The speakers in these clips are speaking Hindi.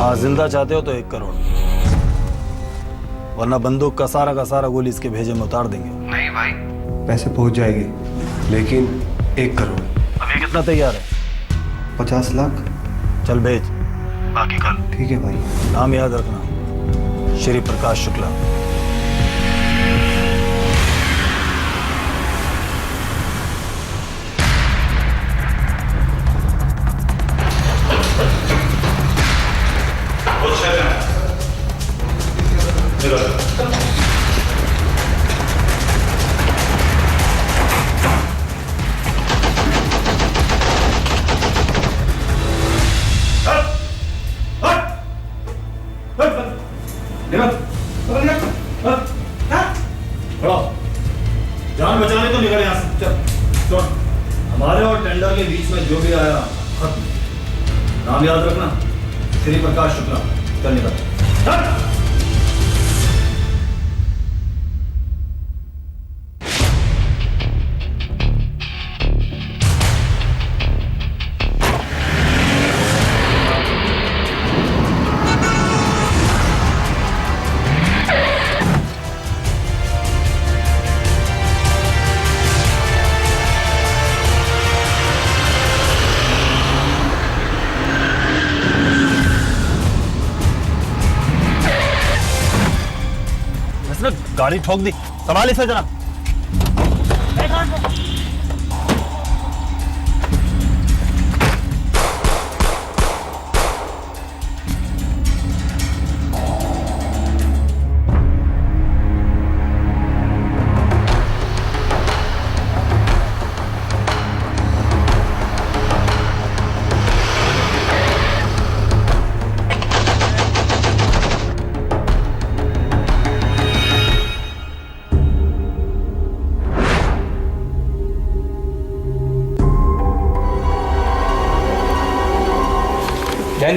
हाँ, जिंदा चाहते हो तो 1 करोड़, वरना बंदूक का सारा गोली इसके भेजे में उतार देंगे। नहीं भाई, पैसे पहुंच जाएंगे, लेकिन 1 करोड़। अभी कितना तैयार है? 50 लाख। चल भेज, बाकी कल। ठीक है भाई। नाम याद रखना, श्री प्रकाश शुक्ला। जान बचाने तो निकल यहाँ से। चल हमारे और टेंडर के बीच में जो भी आया खत्म। नाम याद रखना, श्री प्रकाश शुक्ला। चल निकल। गाड़ी ठोक दी, संभाल इसे जनाब।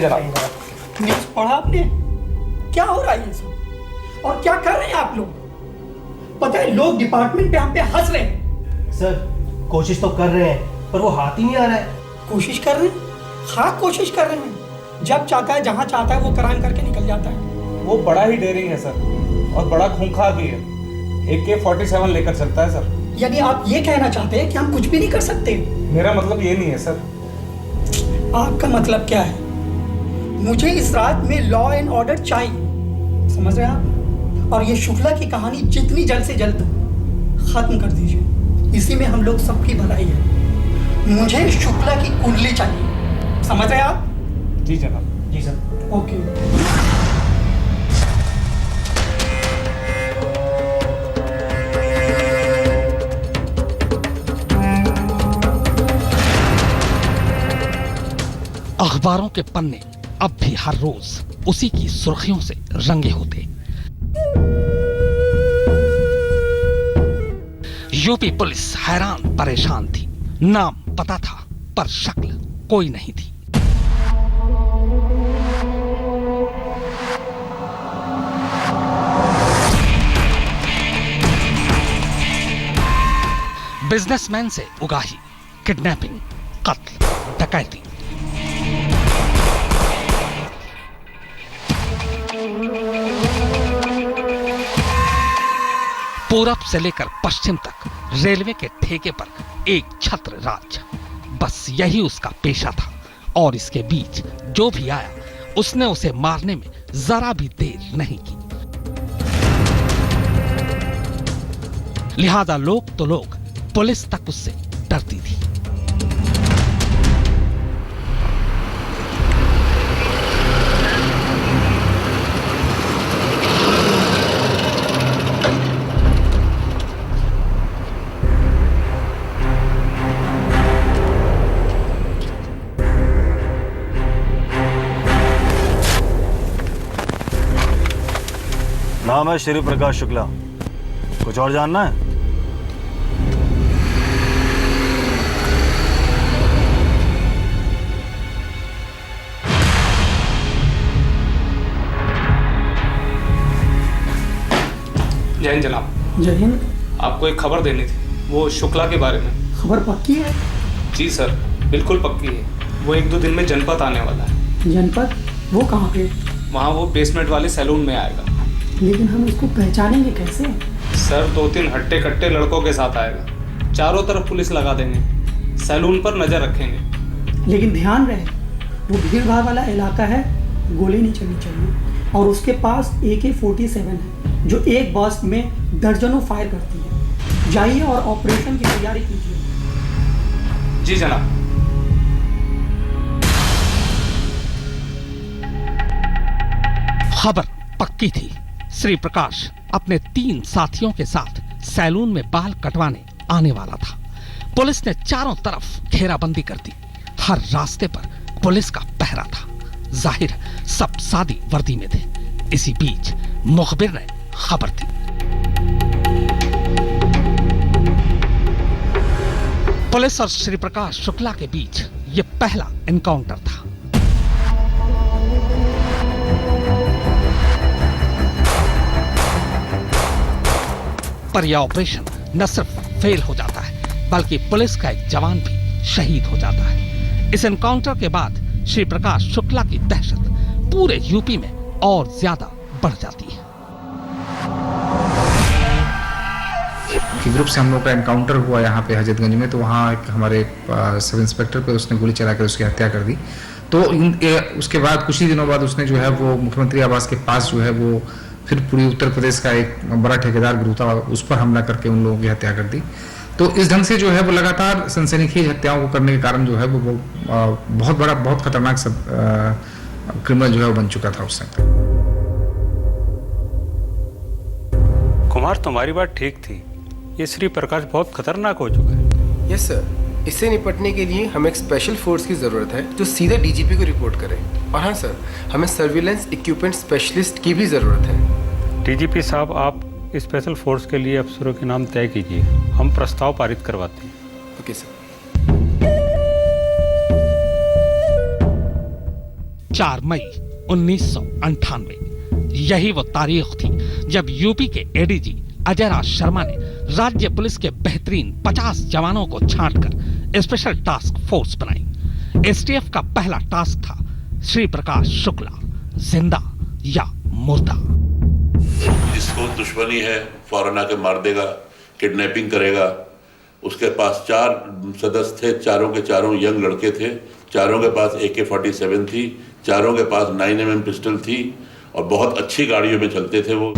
जनाब, न्यूज़ पढ़ा आपने? क्या हो रहा है ये सब? और क्या कर रहे हैं आप लोग? पता है लोग डिपार्टमेंट पे हम पे हंस रहे हैं। सर कोशिश तो कर रहे हैं पर वो हाथ ही नहीं आ रहा है। कोशिश कर रहे हैं? हाँ कोशिश कर रहे हैं। जब चाहता है जहाँ चाहता है वो क्राइम करके निकल जाता है। वो बड़ा ही डेयरिंग है सर, और बड़ा खूंखार भी है। AK-47 लेकर चलता है सर। यानी आप ये कहना चाहते हैं कि हम कुछ भी नहीं कर सकते? मेरा मतलब ये नहीं है सर। आपका मतलब क्या है? मुझे इस रात में लॉ एंड ऑर्डर चाहिए, समझ रहे हैं आप? और ये शुक्ला की कहानी जितनी जल्द से जल्द खत्म कर दीजिए, इसी में हम लोग सबकी भलाई है। मुझे शुक्ला की कुंडली चाहिए, समझ रहे हैं आप? जी जनाब। जी सर। ओके। अखबारों के पन्ने अब भी हर रोज उसी की सुर्खियों से रंगे होते। यूपी पुलिस हैरान परेशान थी। नाम पता था पर शक्ल कोई नहीं थी। बिजनेसमैन से उगाही, किडनैपिंग, कत्ल, डकैती। पूरब से लेकर पश्चिम तक रेलवे के ठेके पर एक छत्र राज, बस यही उसका पेशा था। और इसके बीच जो भी आया उसने उसे मारने में जरा भी देर नहीं की। लिहाजा लोग तो लोग, पुलिस तक उससे डरती थी। नाम है श्री प्रकाश शुक्ला। कुछ और जानना है? जय हिंद जनाब। जय हिंद। आपको एक खबर देनी थी, वो शुक्ला के बारे में। खबर पक्की है? जी सर, बिल्कुल पक्की है। वो 1-2 दिन में जनपद आने वाला है। जनपद? वो कहाँ पे? वहाँ वो बेसमेंट वाले सैलून में आएगा। लेकिन हम उसको पहचानेंगे कैसे? सर 2-3 हट्टे कट्टे लड़कों के साथ आएगा। चारों तरफ पुलिस लगा देंगे, सैलून पर नजर रखेंगे। लेकिन ध्यान रहे, वो भीड़ भाड़ वाला इलाका है, गोली नहीं चलनी चाहिए। और उसके पास AK-47 है जो एक बर्स्ट में दर्जनों फायर करती है। जाइए और ऑपरेशन की तैयारी कीजिए। जी जनाब। खबर पक्की थी। श्री प्रकाश अपने 3 साथियों के साथ सैलून में बाल कटवाने आने वाला था। पुलिस ने चारों तरफ घेराबंदी कर दी। हर रास्ते पर पुलिस का पहरा था। जाहिर सब सादी वर्दी में थे। इसी बीच मुखबिर ने खबर दी। पुलिस और श्री प्रकाश शुक्ला के बीच यह पहला एनकाउंटर था। पर यह ऑपरेशन न सिर्फ फेल हो जाता है बल्कि पुलिस का एक जवान भी शहीद हो जाता है। इस एनकाउंटर के बाद श्री प्रकाश शुक्ला की दहशत पूरे यूपी में और ज्यादा बढ़ जाती है। कि ग्रुप से हम लोग का एनकाउंटर हुआ यहाँ पे हजरतगंज में, तो वहाँ एक हमारे सब इंस्पेक्टर पे उसने गोली चलाकर उसकी हत्या कर दी। तो उसके बाद कुछ ही दिनों बाद उसने जो है वो मुख्यमंत्री आवास के पास जो है वो फिर पूरी उत्तर प्रदेश का एक बड़ा ठेकेदार ग्रुप था, उस पर हमला करके उन लोगों की हत्या कर दी। तो इस ढंग से जो है वो लगातार सनसनीखेज हत्याओं को करने के कारण जो है वो बहुत बड़ा बहुत खतरनाक सब क्रिमिनल जो है वो बन चुका था उस समय। कुमार, तुम्हारी बात ठीक थी। ये श्री प्रकाश बहुत खतरनाक हो चुका है। यस सर, इससे निपटने के लिए हमें एक स्पेशल फोर्स की ज़रूरत है जो सीधे डीजीपी को रिपोर्ट करे। और हाँ सर, हमें सर्विलेंस इक्विपमेंट स्पेशलिस्ट की भी ज़रूरत है। डीजीपी साहब, आप स्पेशल फोर्स के लिए अफसरों के नाम तय कीजिए, हम प्रस्ताव पारित करवाते हैं। Okay sir. 4 मई 1998 यही वो तारीख थी जब यूपी के एडीजी अजय राज शर्मा ने राज्य पुलिस के बेहतरीन 50 जवानों को छांटकर स्पेशल टास्क फोर्स बनाई। एसटीएफ का पहला टास्क था श्री प्रकाश शुक्ला जिंदा या मुर्दा। जिसको दुश्मनी है फौरन आके मार देगा, किडनैपिंग करेगा। उसके पास 4 सदस्य थे, चारों के चारों यंग लड़के थे। चारों के पास AK-47 थी, चारों के पास 9mm पिस्टल थी और बहुत अच्छी गाड़ियों में चलते थे वो।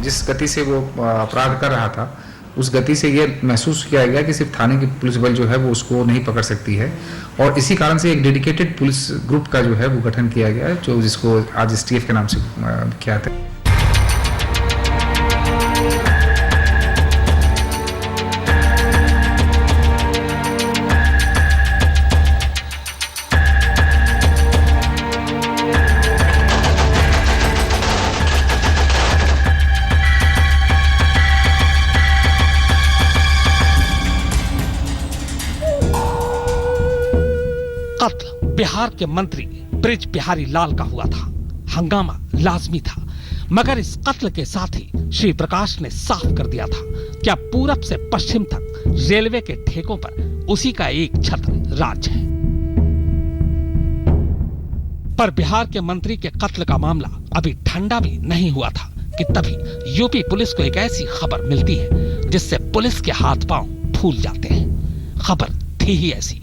जिस गति से वो अपराध कर रहा था उस गति से ये महसूस किया गया कि सिर्फ थाने की पुलिस बल जो है वो उसको नहीं पकड़ सकती है, और इसी कारण से एक डेडिकेटेड पुलिस ग्रुप का जो है वो गठन किया गया है, जो जिसको आज STF के नाम से ख्यात है। कत्ल बिहार के मंत्री ब्रिज बिहारी लाल का हुआ था। हंगामा लाजमी था, मगर इस कत्ल के साथ ही श्री प्रकाश ने साफ कर दिया था कि अब पूरब से पश्चिम तक रेलवे के ठेकों पर उसी का एक छत्र राज है। पर बिहार के मंत्री के कत्ल का मामला अभी ठंडा भी नहीं हुआ था कि तभी यूपी पुलिस को एक ऐसी खबर मिलती है जिससे पुलिस के हाथ पांव फूल जाते हैं। खबर थी ही ऐसी।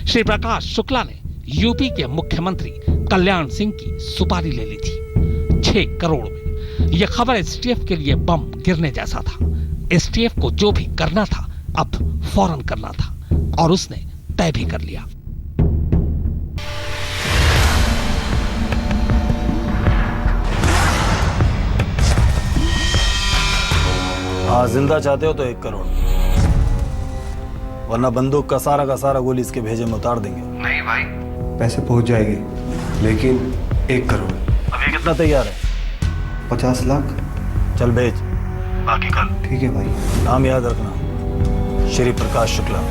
श्री प्रकाश शुक्ला ने यूपी के मुख्यमंत्री कल्याण सिंह की सुपारी ले ली थी 6 करोड़ में। यह खबर STF के लिए बम गिरने जैसा था। STF को जो भी करना था अब फौरन करना था, और उसने तय भी कर लिया। हाँ, जिंदा चाहते हो तो 1 करोड़, वरना बंदूक का सारा गोली इसके भेजे में उतार देंगे। नहीं भाई, पैसे पहुंच जाएंगे, लेकिन 1 करोड़। अभी कितना तैयार है? 50 लाख। चल भेज, बाकी कल। ठीक है भाई। नाम याद रखना, श्री प्रकाश शुक्ला।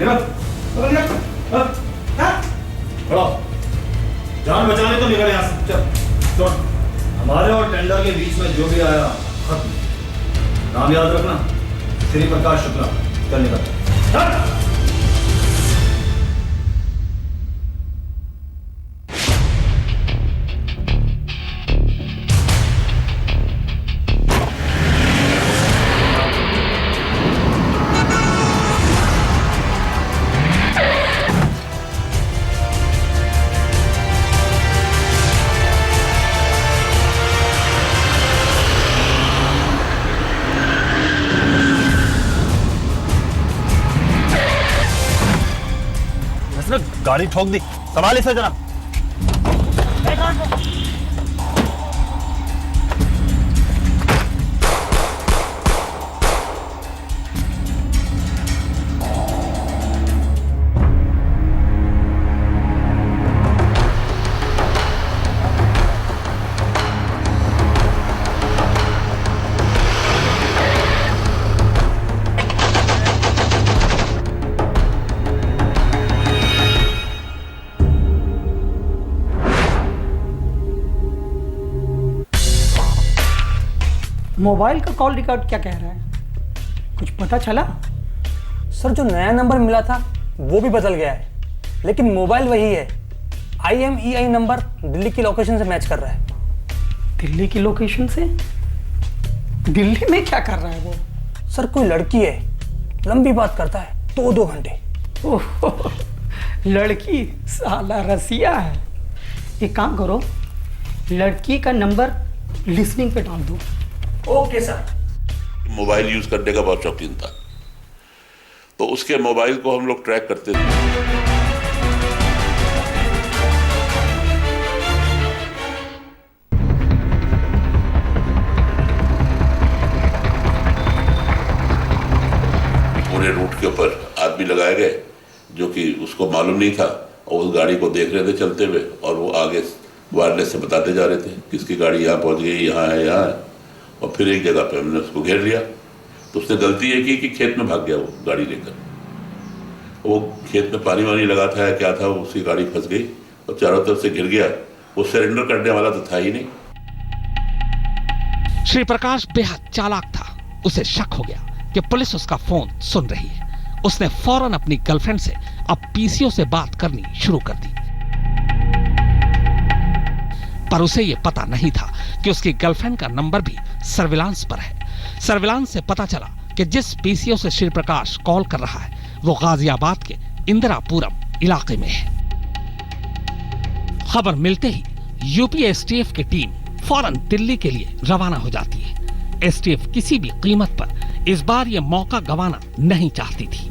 खड़ा हो। जान बचाने तो निकल यहाँ से। चल सुन, हमारे और टेंडर के बीच में जो भी आया खत्म। नाम याद रखना, श्री प्रकाश शुक्ला। चल निकल। चल। इसने गाड़ी ठोक दी, संभाल इसे जरा। मोबाइल का कॉल रिकॉर्ड क्या कह रहा है, कुछ पता चला? सर जो नया नंबर मिला था वो भी बदल गया है, लेकिन मोबाइल वही है। IMEI नंबर दिल्ली की लोकेशन से मैच कर रहा है। दिल्ली की लोकेशन से? दिल्ली में क्या कर रहा है वो? सर कोई लड़की है, लंबी बात करता है 2-2 घंटे। ओह, लड़की साला रसिया है। एक काम करो, लड़की का नंबर लिसनिंग पे डाल दो। Okay sir. मोबाइल यूज करने का बहुत शौकीन था, तो उसके मोबाइल को हम लोग ट्रैक करते थे। पूरे रूट के ऊपर आदमी लगाए गए जो कि उसको मालूम नहीं था, और उस गाड़ी को देख रहे थे चलते हुए, और वो आगे वायरलेस से बताते जा रहे थे किसकी गाड़ी यहाँ पहुंच गई, यहाँ है, यहाँ है। और फिर एक जगह पे हमने उसको घेर लिया, तो उसने गलती ये की कि खेत में भाग गया वो गाड़ी लेकर। वो खेत में पानी वानी लगा था या क्या था, उसकी गाड़ी फंस गई और चारों तरफ से घिर गया। वो सरेंडर करने वाला तो था ही नहीं। श्री प्रकाश बेहद चालाक था। उसे शक हो गया कि पुलिस उसका फोन सुन रही है। उसने फौरन अपनी गर्लफ्रेंड से अब पीसीओ से बात करनी शुरू कर दी, पर उसे यह पता नहीं था कि उसकी गर्लफ्रेंड का नंबर भी सर्विलांस पर है। सर्विलांस से पता चला कि जिस पीसीओ से श्री प्रकाश कॉल कर रहा है वो गाजियाबाद के इंदिरापुरम इलाके में है। खबर मिलते ही यूपी एसटीएफ की टीम फौरन दिल्ली के लिए रवाना हो जाती है। एसटीएफ किसी भी कीमत पर इस बार यह मौका गंवाना नहीं चाहती थी।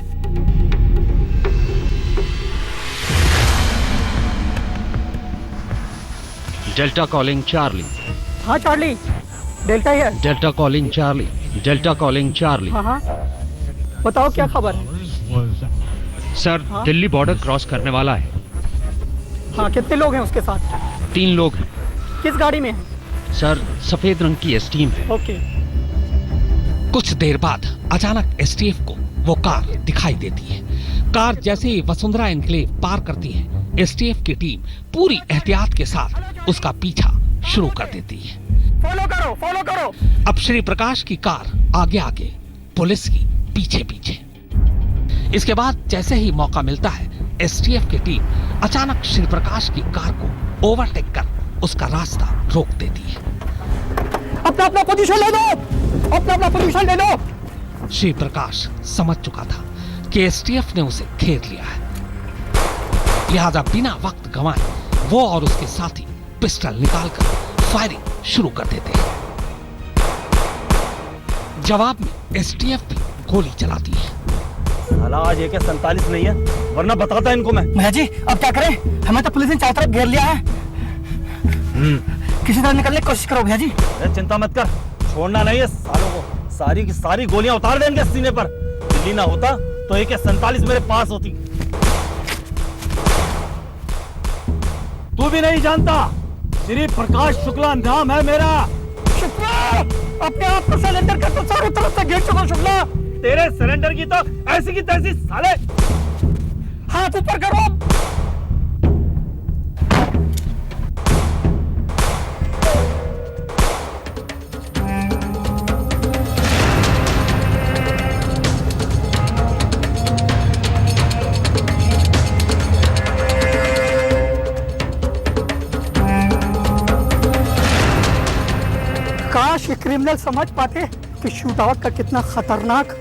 Delta calling Charlie. हाँ चार्ली, डेल्टा है। Delta calling Charlie. Delta calling Charlie. हाँ हाँ, बताओ क्या खबर है? सर हाँ? दिल्ली बॉर्डर क्रॉस करने वाला है। हाँ, कितने लोग हैं उसके साथ? 3 लोग हैं। किस गाड़ी में है? सर सफेद रंग की एस्टीम है। ओके। कुछ देर बाद अचानक एसटीएफ को वो कार दिखाई देती है। कार जैसे ही वसुंधरा एनक्लेव पार करती है, एसटीएफ की टीम पूरी एहतियात के साथ उसका पीछा शुरू कर देती है। फॉलो करो, फॉलो करो। अब श्री प्रकाश की कार आगे आगे, पुलिस की पीछे पीछे। इसके बाद जैसे ही मौका मिलता है, एसटीएफ की टीम अचानक श्री प्रकाश की कार को ओवरटेक कर उसका रास्ता रोक देती है। अपना अपना पोजीशन ले लो, अपना अपना पोजीशन ले लो। श्री प्रकाश समझ चुका था कि एसटीएफ ने उसे घेर लिया है, लिहाजा बिना वक्त गंवाए वो और उसके साथी पिस्टल निकालकर फायरिंग शुरू कर देते हैं। जवाब में एसटीएफ भी गोली चलाती है। साला आज AK-47 नहीं है, वरना बताता इनको मैं। भैया जी अब क्या करें, हमें तो पुलिस ने चारों तरफ घेर लिया है। किसी तरह निकलने की कोशिश करो भैया जी। अरे चिंता मत कर, छोड़ना नहीं है सालों को। सारी की सारी गोलियां उतार देंगे सीने पर। दिल्ली ना होता तो AK-47 मेरे पास होती। तू भी नहीं जानता, श्री प्रकाश शुक्ला नाम है मेरा। शुक्ला, अपने आप को सरेंडर कर, तो चारों तरफ से घेर चुका शुक्ला। तेरे सरेंडर की तो ऐसी की तैसी साले। हाथ ऊपर करो। काश ये क्रिमिनल समझ पाते कि शूट आउट का कितना खतरनाक